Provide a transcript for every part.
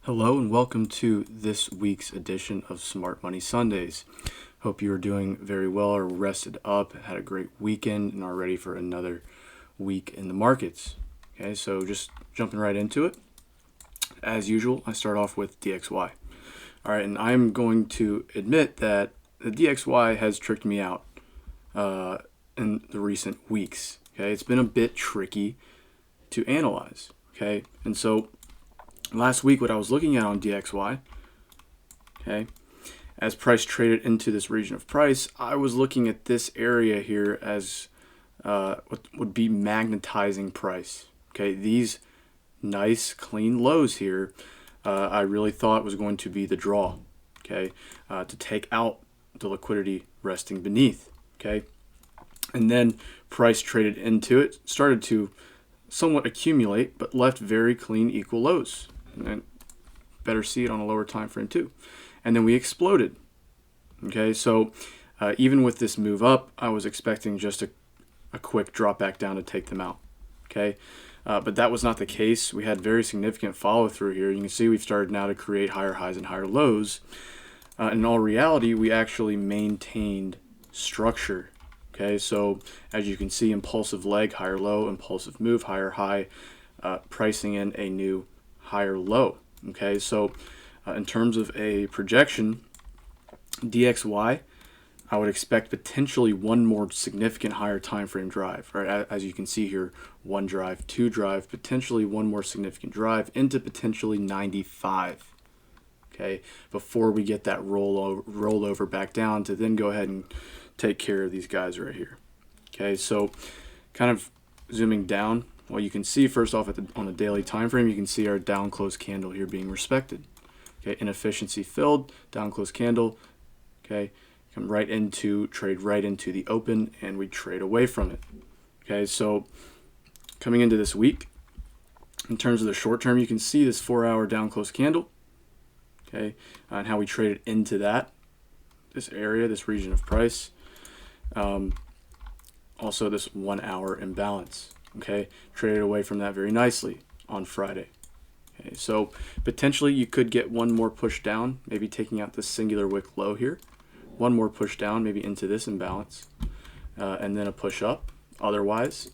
Hello and welcome to this week's edition of Smart Money Sundays. Hope you are doing very well, or rested up, had a great weekend, and are ready for another week in the markets. Okay, so just jumping right into it. As usual, I start off with DXY. All right, and I'm going to admit that the DXY has tricked me out in the recent weeks. Okay, it's been a bit tricky to analyze. Okay, and so last week, what I was looking at on DXY, okay, as price traded into this region of price, I was looking at this area here as what would be magnetizing price. Okay, these nice clean lows here, I really thought was going to be the draw. Okay, to take out the liquidity resting beneath. Okay, and then price traded into it, started to somewhat accumulate, but left very clean equal lows. And better see it on a lower time frame too. And then we exploded. Okay, so even with this move up, I was expecting just a quick drop back down to take them out. Okay, but that was not the case. We had very significant follow through here. You can see we've started now to create higher highs and higher lows. In all reality, we actually maintained structure. Okay, so as you can see, impulsive leg, higher low, impulsive move, higher high, pricing in a new higher low. Okay, so in terms of a projection, DXY, I would expect potentially one more significant higher time frame drive. Right, as you can see here, one drive, two drive, potentially one more significant drive into potentially 95. Okay, before we get that rollover back down to then go ahead and take care of these guys right here. Okay, so kind of zooming down. Well, you can see first off on the daily time frame, you can see our down close candle here being respected. Okay, inefficiency filled, down close candle. Okay, come right into, trade right into the open, and we trade away from it. Okay, so coming into this week, in terms of the short term, you can see this 4-hour down close candle. Okay, and how we traded into this area, this region of price. Also this 1-hour imbalance. Okay, traded away from that very nicely on Friday. Okay, so potentially you could get one more push down, maybe taking out this singular wick low here. One more push down, maybe into this imbalance, and then a push up. Otherwise,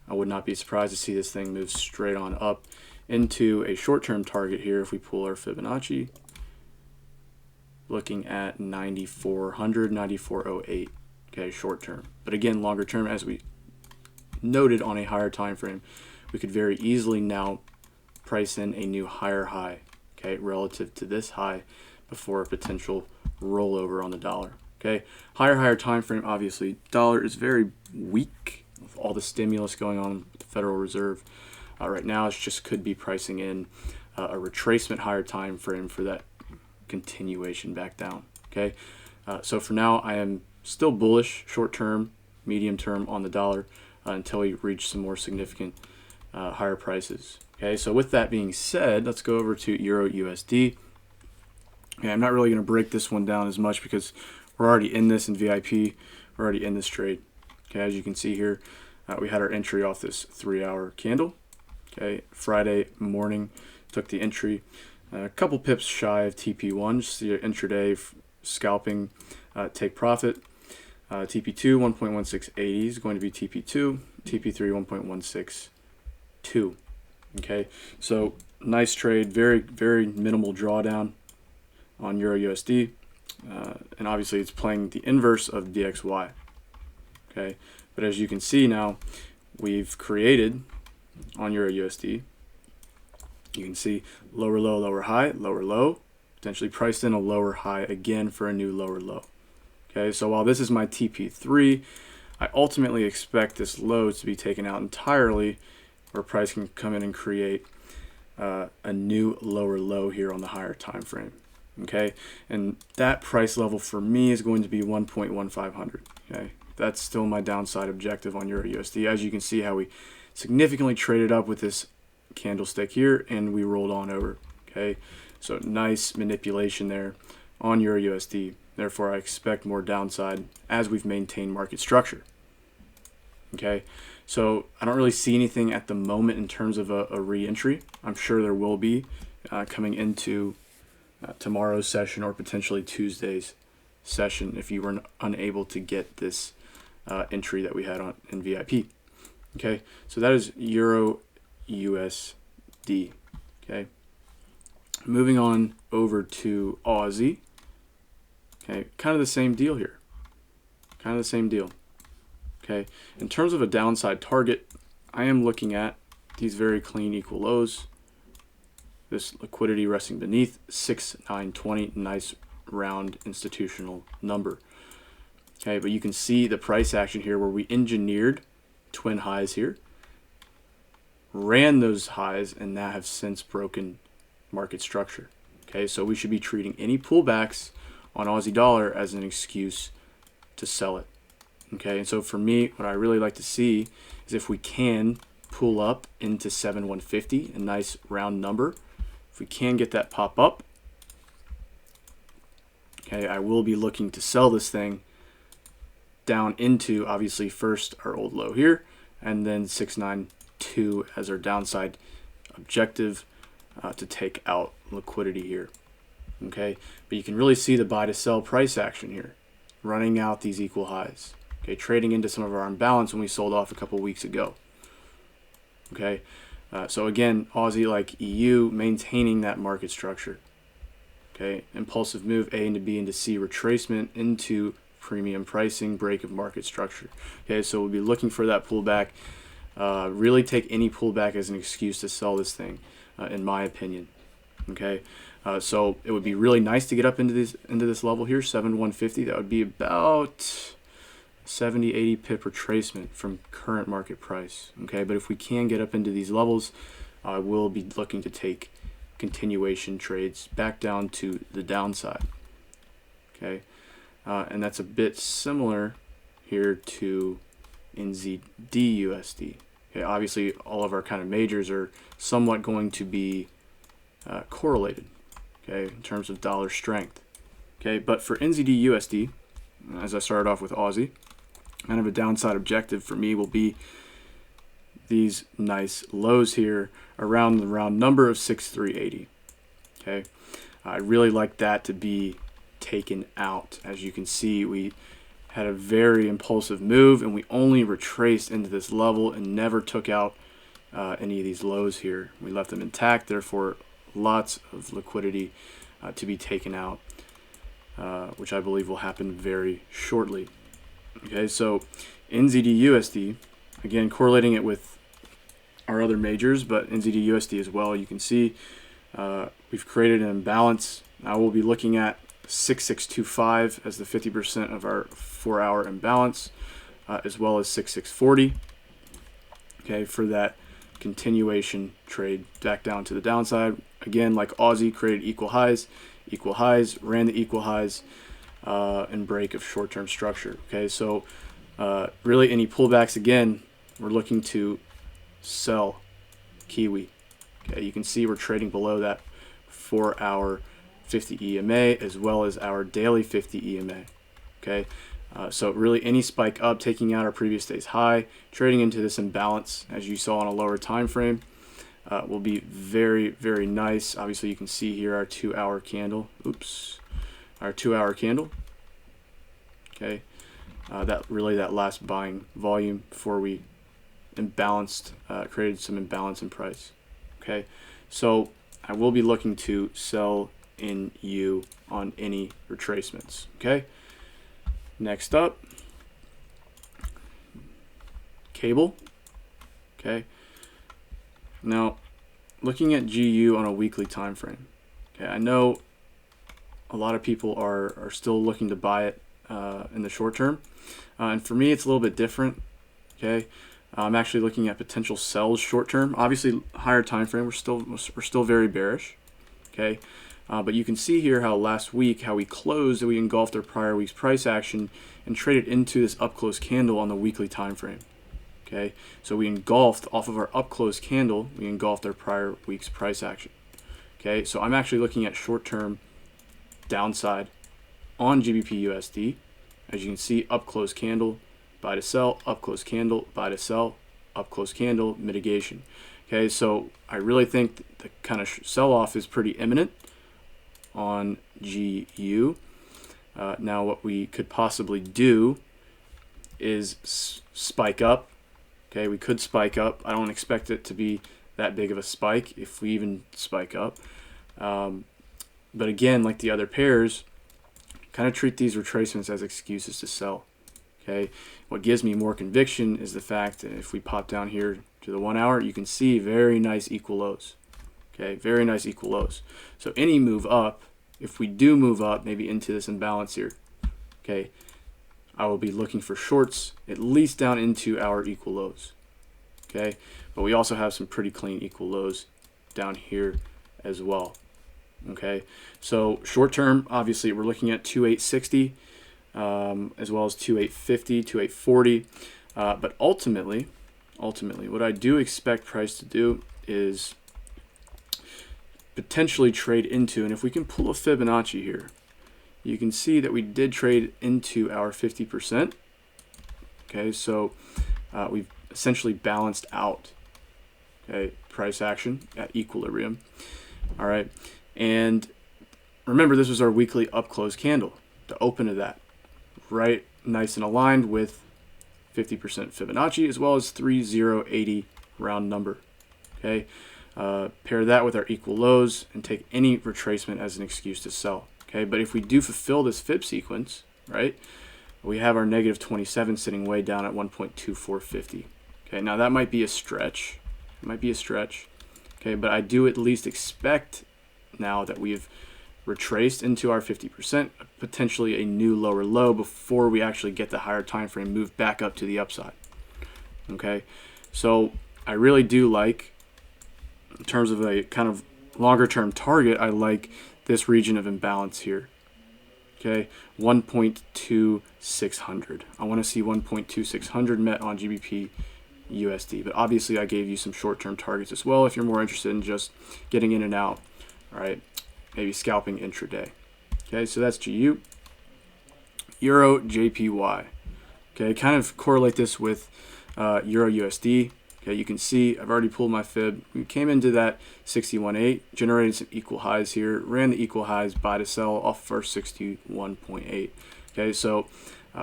I would not be surprised to see this thing move straight on up into a short-term target here if we pull our Fibonacci, looking at 9400, 9408. Okay, short term. But again, longer term, as we noted on a higher time frame, we could very easily now price in a new higher high, okay, relative to this high before a potential rollover on the dollar. Okay, higher time frame, obviously dollar is very weak with all the stimulus going on with the Federal Reserve. Right now, it just could be pricing in a retracement higher time frame for that continuation back down. Okay, so for now, I am still bullish short term, medium term on the dollar until we reach some more significant higher prices. Okay, so with that being said, let's go over to Euro USD. Okay, I'm not really going to break this one down as much because we're already in this in VIP. We're already in this trade. Okay, as you can see here, we had our entry off this 3-hour candle. Okay, Friday morning took the entry a couple pips shy of TP1, just the intraday scalping take profit. TP2 1.1680 is going to be TP2, TP3 1.162. Okay, so nice trade, very minimal drawdown on Euro USD, and obviously it's playing the inverse of DXY. Okay, but as you can see now, we've created on Euro USD. You can see lower low, lower high, lower low, potentially priced in a lower high again for a new lower low. Okay, so while this is my TP3, I ultimately expect this low to be taken out entirely, where price can come in and create a new lower low here on the higher time frame. Okay, and that price level for me is going to be 1.1500. Okay, that's still my downside objective on Euro USD. As you can see how we significantly traded up with this candlestick here and we rolled on over. Okay, so nice manipulation there on Euro USD. Therefore, I expect more downside as we've maintained market structure. Okay, so I don't really see anything at the moment in terms of a re-entry. I'm sure there will be coming into tomorrow's session or potentially Tuesday's session if you were unable to get this entry that we had on in VIP. Okay, so that is Euro USD. Okay, moving on over to Aussie. Okay, kind of the same deal here. Kind of the same deal. Okay, in terms of a downside target, I am looking at these very clean equal lows. This liquidity resting beneath 6,920, nice round institutional number. Okay, but you can see the price action here where we engineered twin highs here, ran those highs, and now have since broken market structure. Okay, so we should be treating any pullbacks on Aussie dollar as an excuse to sell it. Okay, and so for me, what I really like to see is if we can pull up into 7,150, a nice round number. If we can get that pop up, okay, I will be looking to sell this thing down into, obviously, first our old low here, and then 692 as our downside objective to take out liquidity here. Okay, but you can really see the buy to sell price action here, running out these equal highs. Okay, trading into some of our imbalance when we sold off a couple weeks ago. Okay, so again, Aussie, like EU, maintaining that market structure. Okay, impulsive move A into B into C, retracement into premium pricing, break of market structure. Okay, so we'll be looking for that pullback. Really take any pullback as an excuse to sell this thing, in my opinion. Okay, so it would be really nice to get up into this level here, 7,150. That would be about 70-80 pip retracement from current market price. Okay, but if we can get up into these levels, I will be looking to take continuation trades back down to the downside. Okay, and that's a bit similar here to NZD USD. Okay, obviously all of our kind of majors are somewhat going to be correlated, okay, in terms of dollar strength. Okay, but for NZD USD, as I started off with Aussie, kind of a downside objective for me will be these nice lows here around the round number of 6,380. Okay, I really like that to be taken out. As you can see, we had a very impulsive move and we only retraced into this level and never took out any of these lows here. We left them intact, therefore lots of liquidity to be taken out, which I believe will happen very shortly. Okay, so NZD USD, again correlating it with our other majors, but NZD USD as well. You can see we've created an imbalance. I will be looking at 6625 as the 50% of our 4-hour imbalance, as well as 6640. Okay, for that continuation trade back down to the downside. Again, like Aussie, created equal highs, ran the equal highs, and break of short-term structure. Okay, so really any pullbacks, again, we're looking to sell Kiwi. Okay, you can see we're trading below that 4-hour 50 EMA as well as our daily 50 EMA. Okay, so really any spike up, taking out our previous day's high, trading into this imbalance as you saw on a lower time frame, will be very, very nice. Obviously you can see here our 2-hour candle. Our 2-hour candle. Okay, that last buying volume before we imbalanced, created some imbalance in price. Okay, so I will be looking to sell in U on any retracements. Okay, next up, cable. Okay, now looking at GU on a weekly time frame. Okay, I know a lot of people are still looking to buy it in the short term, and for me it's a little bit different. Okay, I'm actually looking at potential sells short term. Obviously higher time frame, we're still very bearish. Okay, but you can see here how last week how we closed and we engulfed our prior week's price action and traded into this up close candle on the weekly time frame. Okay, so we engulfed off of our up close candle, we engulfed our prior week's price action. Okay, so I'm actually looking at short term downside on GBP USD. As you can see, up close candle, buy to sell, up close candle, buy to sell, up close candle, mitigation. Okay, so I really think the kind of sell-off is pretty imminent on GU. Now what we could possibly do is spike up. Okay, we could spike up. I don't expect it to be that big of a spike if we even spike up. But again, like the other pairs, kind of treat these retracements as excuses to sell. Okay, what gives me more conviction is the fact that if we pop down here to the 1 hour, you can see very nice equal lows. Okay, very nice equal lows. So any move up, if we do move up, maybe into this imbalance here, okay, I will be looking for shorts at least down into our equal lows. Okay, but we also have some pretty clean equal lows down here as well. Okay, so short term, obviously we're looking at 2860 as well as 2850, 2840. But ultimately, what I do expect price to do is potentially trade into, and if we can pull a Fibonacci here, you can see that we did trade into our 50%. Okay, so we've essentially balanced out, okay, price action at equilibrium. All right, and remember, this was our weekly up close candle to open to that, right, nice and aligned with 50% Fibonacci as well as 3080 round number. Okay, pair that with our equal lows and take any retracement as an excuse to sell. Okay, but if we do fulfill this fib sequence, right, we have our negative 27 sitting way down at 1.2450. Okay, now that might be a stretch. It might be a stretch. Okay, but I do at least expect now that we've retraced into our 50%, potentially a new lower low before we actually get the higher time frame move back up to the upside. Okay, so I really do like, in terms of a kind of longer term target, I like this region of imbalance here. Okay, 1.2600. I want to see 1.2600 met on GBP USD, but obviously I gave you some short-term targets as well if you're more interested in just getting in and out. All right, maybe scalping intraday. Okay, so that's GU. Euro JPY. Okay, kind of correlate this with Euro USD. Okay, you can see I've already pulled my fib. We came into that 61.8, generated some equal highs here, ran the equal highs, buy to sell off first 61.8. Okay, so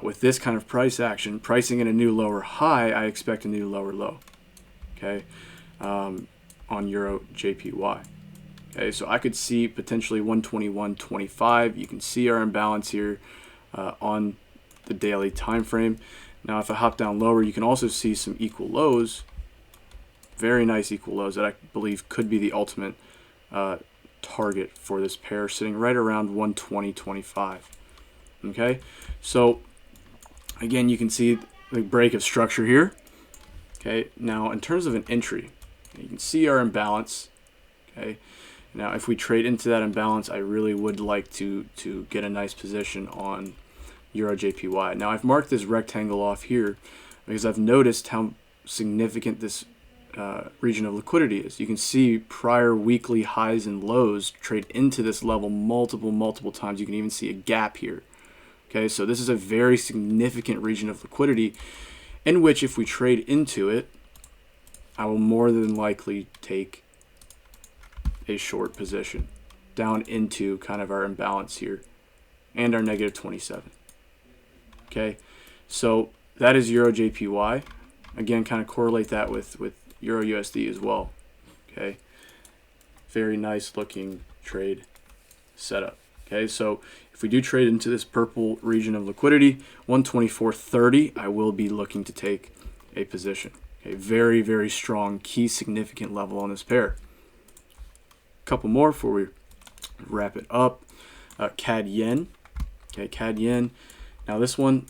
with this kind of price action, pricing in a new lower high, I expect a new lower low. Okay, on Euro JPY. Okay, so I could see potentially 121.25. You can see our imbalance here on the daily time frame. Now, if I hop down lower, you can also see some equal lows. Very nice equal lows that I believe could be the ultimate target for this pair, sitting right around 120.25. Okay, so again, you can see the break of structure here. Okay, now in terms of an entry, you can see our imbalance. Okay, now if we trade into that imbalance, I really would like to get a nice position on Euro JPY. Now I've marked this rectangle off here because I've noticed how significant this region of liquidity is. You can see prior weekly highs and lows trade into this level multiple times. You can even see a gap here. Okay, so this is a very significant region of liquidity in which if we trade into it, I will more than likely take a short position down into kind of our imbalance here and our negative 27. Okay, so that is Euro JPY. Again, kind of correlate that with Euro USD as well. Okay, very nice looking trade setup. Okay, so if we do trade into this purple region of liquidity, 124.30, I will be looking to take a position. Okay, very strong key significant level on this pair. A couple more before we wrap it up. CAD yen. Okay, CAD yen. Now this one,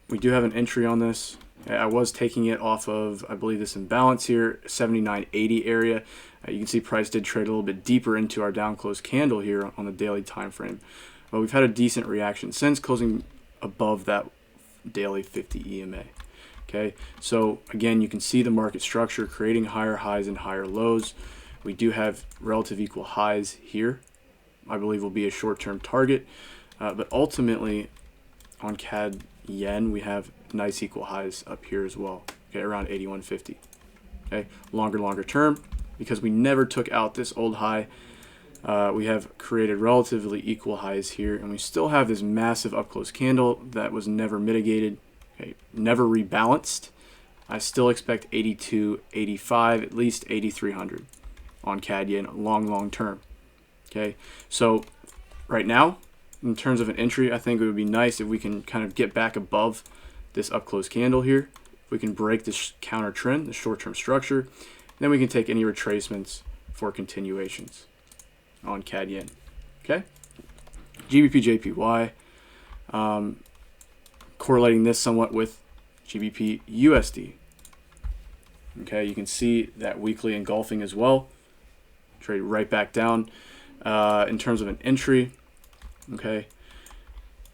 we do have an entry on this. I was taking it off of, I believe, this imbalance here, 79.80 area. You can see price did trade a little bit deeper into our down close candle here on the daily time frame. But we've had a decent reaction since, closing above that daily 50 EMA. Okay, so again, you can see the market structure creating higher highs and higher lows. We do have relative equal highs here. I believe will be a short-term target. But ultimately, on CAD yen, we have nice equal highs up here as well. Okay, around 81.50. Okay, longer term, because we never took out this old high. We have created relatively equal highs here, and we still have this massive up close candle that was never mitigated, okay, never rebalanced. I still expect 82, 85, at least 8,300 on CAD yen long term. Okay, so right now, in terms of an entry, I think it would be nice if we can kind of get back above this up close candle here. If we can break this counter trend, the short term structure, then we can take any retracements for continuations on CAD yen. Okay, GBP JPY, correlating this somewhat with GBP USD. Okay, you can see that weekly engulfing as well. Trade right back down. In terms of an entry, okay,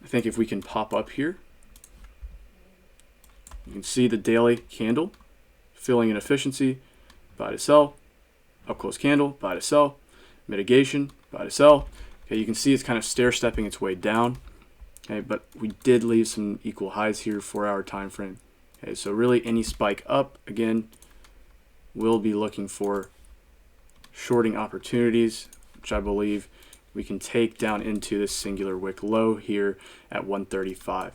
I think if we can pop up here, you can see the daily candle filling in efficiency, buy to sell, up close candle, buy to sell, mitigation, buy to sell. Okay, you can see it's kind of stair stepping its way down. Okay, but we did leave some equal highs here, 4-hour time frame. Okay, so really any spike up, again, we'll be looking for shorting opportunities, which I believe we can take down into this singular wick low here at 135.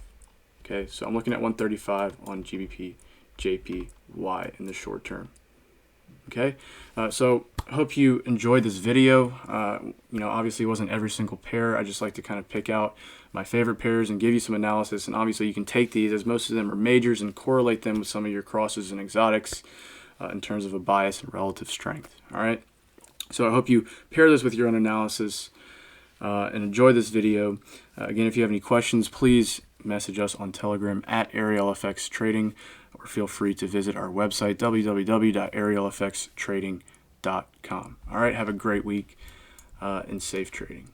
Okay, so I'm looking at 135 on GBP JPY in the short term. Okay, so I hope you enjoyed this video. Obviously it wasn't every single pair. I just like to kind of pick out my favorite pairs and give you some analysis. And obviously you can take these, as most of them are majors, and correlate them with some of your crosses and exotics in terms of a bias and relative strength. All right. So I hope you pair this with your own analysis and enjoy this video. Again, if you have any questions, please message us on Telegram at ArielFX Trading, or feel free to visit our website, www.arielfxtrading.com. All right, have a great week and safe trading.